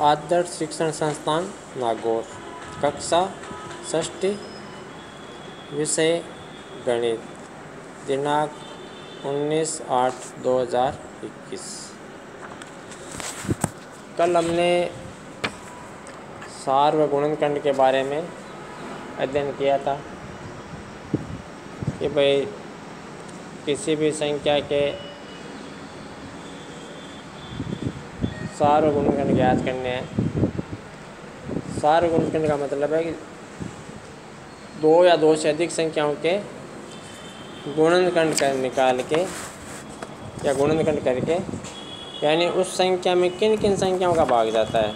आदर्श शिक्षण संस्थान नागौर, कक्षा षष्ठी, विषय गणित, दिनांक 19/8/2021। कल हमने सार्वगुणनखंड के बारे में अध्ययन किया था कि भाई किसी भी संख्या के सार्वगुणनखंड ज्ञात करने हैं। सार्वगुणनखंड का मतलब है कि दो या दो से अधिक संख्याओं के गुणनखंड निकाल के या गुणनखंड करके, यानी उस संख्या में किन किन संख्याओं का भाग जाता है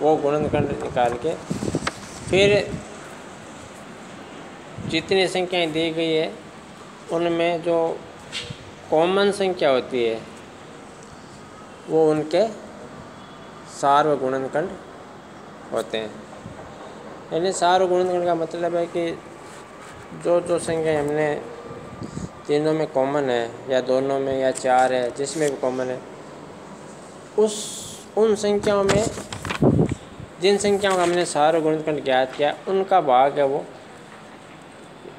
वो गुणनखंड निकाल के फिर जितनी संख्याएं दी गई है उनमें जो कॉमन संख्या होती है वो उनके सार्वगुणनखंड होते हैं। यानी सार्वगुणनखंड का मतलब है कि जो संख्या हमने तीनों में कॉमन है या दोनों में या चार है, जिसमें भी कॉमन है, उन संख्याओं में जिन संख्याओं का हमने सार्वगुणनखंड ज्ञात किया उनका भाग है वो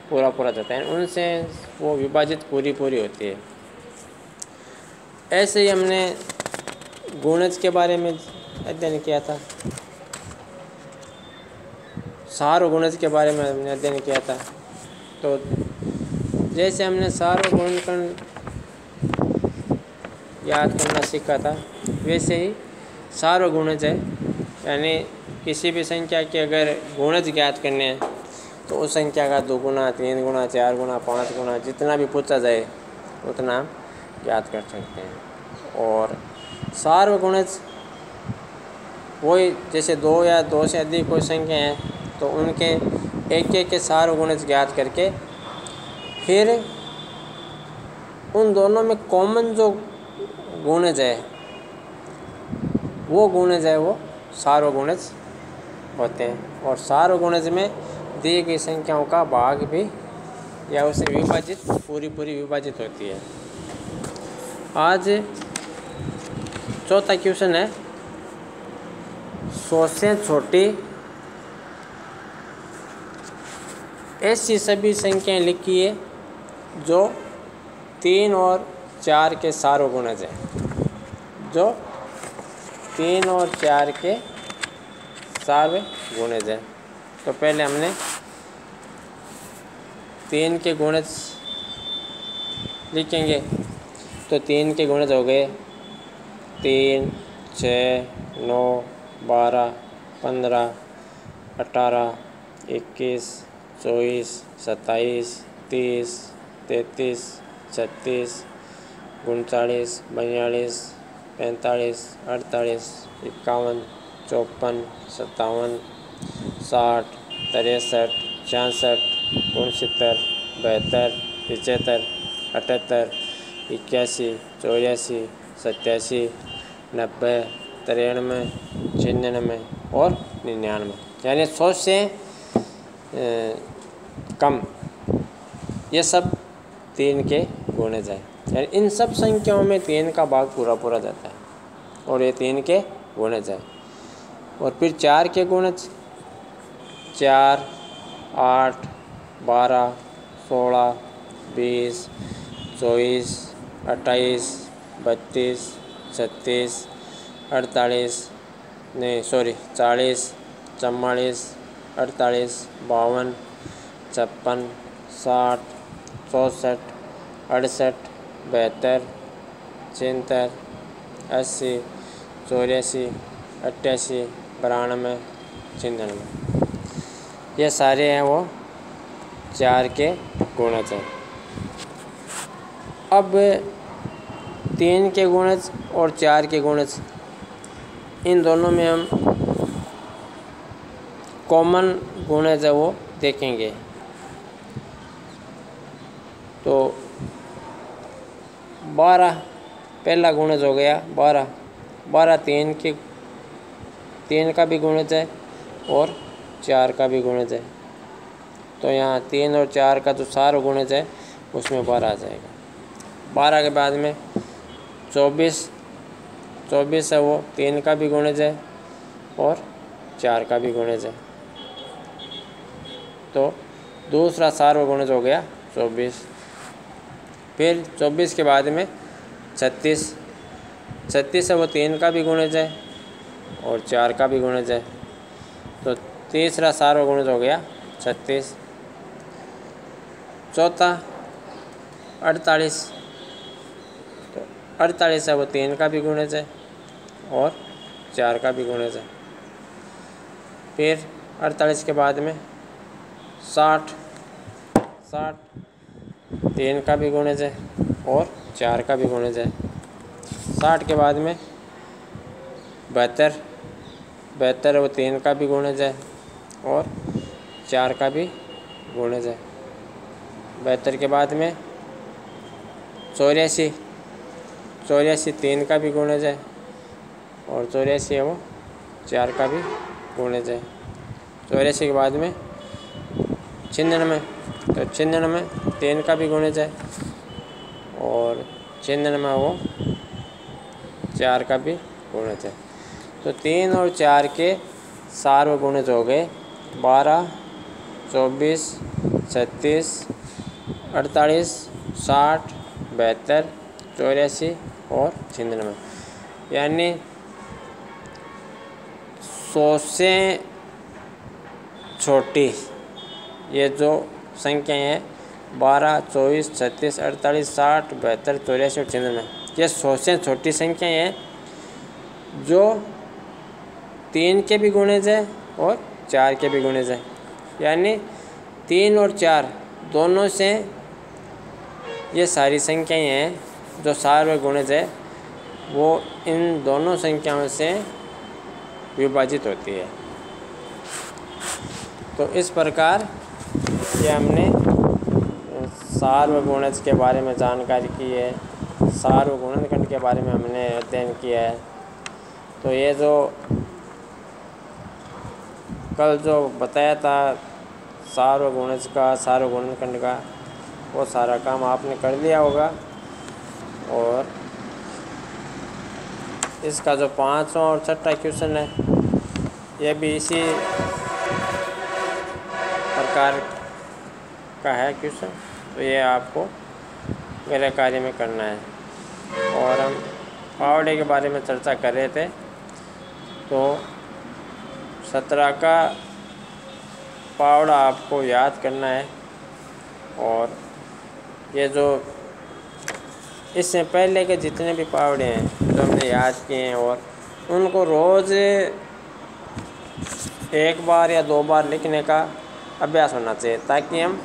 पूरा जाता है, उनसे वो विभाजित पूरी होती है। ऐसे ही हमने गुणज के बारे में अध्ययन किया था, सार्वगुणज के बारे में हमने अध्ययन किया था। तो जैसे हमने सार्वगुणनखंड याद करना सीखा था, वैसे ही सार्वगुणज है, यानी किसी भी संख्या के अगर गुणज ज्ञात करने हैं तो उस संख्या का 2 गुना, 3 गुना, 4 गुना, 5 गुना जितना भी पूछा जाए उतना हम ज्ञात कर सकते हैं। और सार्वगुणज वही, जैसे 2 या 2 से अधिक कोई संख्या है तो उनके एक के सार्वगुणज ज्ञात करके फिर उन दोनों में कॉमन जो गुणज है वो सार्वगुणज होते हैं। और सार्वगुणज में दी गई संख्याओं का भाग भी या उसे विभाजित पूरी विभाजित होती है। आज चौथा क्वेश्चन है, 100 से छोटी ऐसी सभी संख्याएं लिखिए जो 3 और 4 के सार्वगुणज है। जो 3 और 4 के सार्वगुणज है। तो पहले हमने 3 के गुणज लिखेंगे। तो 3 के गुणज हो गए 3, 6, 9, 12, 15, 18, 21, 24, 27, 30, 33, 36, 39, 42, 45, 48, 51, 54, 57, 60, 63, 66, 69, 72, 75, 78, 81, 84, 87, 90, 93, 96 और 99, यानी 100 से कम ये सब 3 के गुणज है। यानी इन सब संख्याओं में 3 का भाग पूरा जाता है और ये 3 के गुणज है। और फिर 4 के गुणज 4, 8, 12, 16, 20, 24, 28, 32, 36, 40, 44, 44, 48, 52, 56, 60, 64, 68, 72, 76, 80, 84, 88, 92, 96, ये सारे हैं वो 4 के गुणज हैं। अब 3 के गुणज और 4 के गुणज, इन दोनों में हम कॉमन गुणज है वो देखेंगे। तो 12 पहला गुणज हो गया 12। 12 3 का भी गुणज है और 4 का भी गुणज है। तो यहाँ 3 और 4 का जो सार्वगुणज है उसमें 12 आ जाएगा। 12 के बाद में 24 24 है वो 3 का भी गुणज है और 4 का भी गुणज है। तो दूसरा सार्वगुणज हो गया 24। फिर 24 के बाद में 36 है वो 3 का भी गुणज है और 4 का भी गुणज है। तो तीसरा सार्वगुणज हो गया 36। चौथा 48, तो 48 है वो 3 का भी गुणज है और 4 का भी गुणज है। फिर 48 के बाद में 60 3 का भी गुणज है और 4 का भी गुणज है। 60 के बाद में 72 है वो 3 का भी गुणज है और 4 का भी गुणज है। 72 के बाद में 84 3 का भी गुणज है और 84 है वो 4 का भी गुणज है। 84 के बाद में 96, तो 96 3 का भी गुणज है और 96 वो 4 का भी गुणज है। तो 3 और 4 के सार्वगुणज हो गए 12, 24, 36, 48, 60, 72, 84 और 96। यानी 100 से छोटी ये जो संख्याएं हैं 12, 24, 36, 48, 60, 72, 84 और 96, ये 100 से छोटी संख्याएं हैं जो 3 के भी गुणज है और 4 के भी गुणज है। यानी 3 और 4 दोनों से ये सारी संख्याएं हैं जो सार्वगुणज है वो इन दोनों संख्याओं से विभाजित होती है। तो इस प्रकार ये हमने सार्वगुणज के बारे में जानकारी की है, सार्वगुणनखंड के बारे में हमने अध्ययन किया है। तो ये जो कल जो बताया था सार्वगुणज का, सार्वगुणनखंड का, वो सारा काम आपने कर लिया होगा। और इसका जो 5वां और 6ठा क्वेश्चन है ये भी इसी प्रकार का है क्वेश्चन। तो ये आपको गृह कार्य में करना है। और हम पावड़े के बारे में चर्चा कर रहे थे। तो 17 का पावड़ा आपको याद करना है। और ये जो इससे पहले के जितने भी पावड़े हैं जो हमने याद किए हैं और उनको रोज़ 1 बार या 2 बार लिखने का अभ्यास होना चाहिए ताकि हम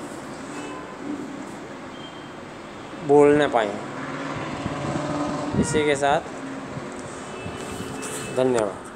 भूल न पाएँ। इसी के साथ धन्यवाद।